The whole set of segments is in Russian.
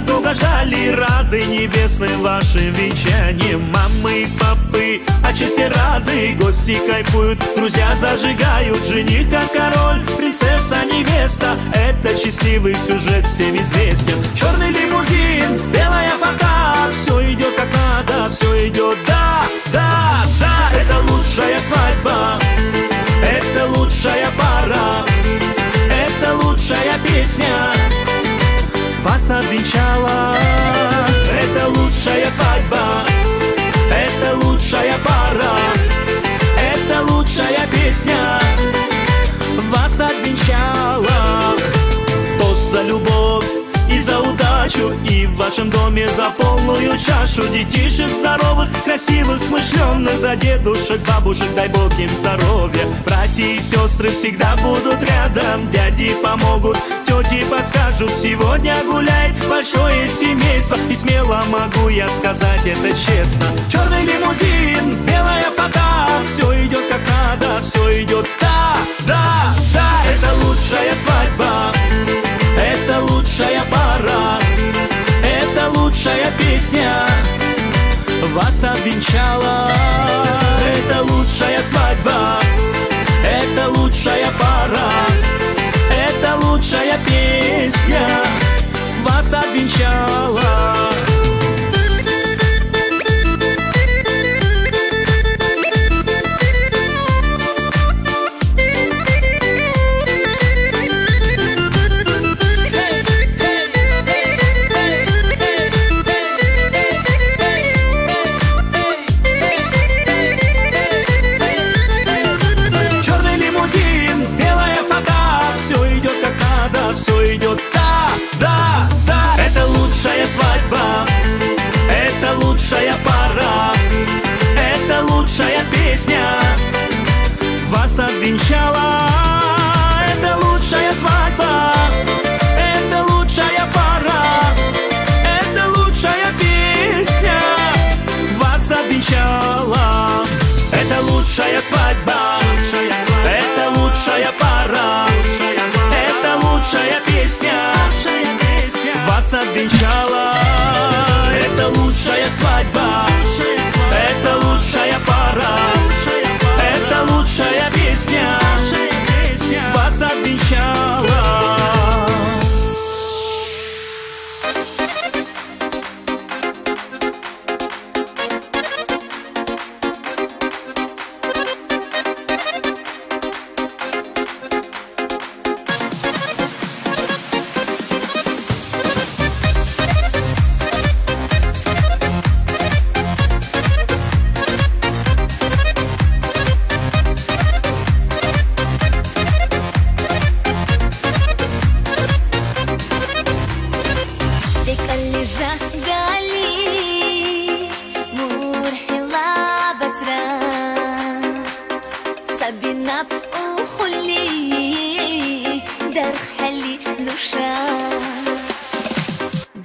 долго ждали, рады небесным вашим венчанием. Мамы и папы отчасти рады, гости кайфуют, друзья зажигают. Жених как король, принцесса невеста, это счастливый сюжет всем известен. Черный лимузин, белая фата, все идет как надо, все идет, да, да, да. Это лучшая свадьба, это лучшая пара, это лучшая песня вас обвенчала. Это лучшая свадьба, это лучшая пара, это лучшая песня вас обвенчала. Тост за любовь и за удачу, и в вашем доме за полную чашу. Детишек здоровых, красивых, смышленных, за дедушек, бабушек, дай Бог им здоровья. Братья и сестры всегда будут рядом, дяди помогут, тети подскажут. Сегодня гуляет большое семейство, и смело могу я сказать это честно. Черный лимузин, белая фата, все идет как надо, все идет, да, да, да. Это лучшая свадьба, это лучшая пара, это лучшая песня вас обвенчала. Это лучшая свадьба, это лучшая пара, это лучшая песня вас обвенчала. Все идет, да, да, да. Это лучшая свадьба, это лучшая пара, это лучшая песня вас обвенчала. Это лучшая свадьба, это лучшая пара, это лучшая песня вас обвенчала. Это лучшая свадьба, это лучшая пара, это лучшая песня вас обвенчала. Это лучшая свадьба, это лучшая пара, это лучшая песня вас обвенчала.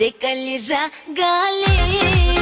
ديك اللي جا قالي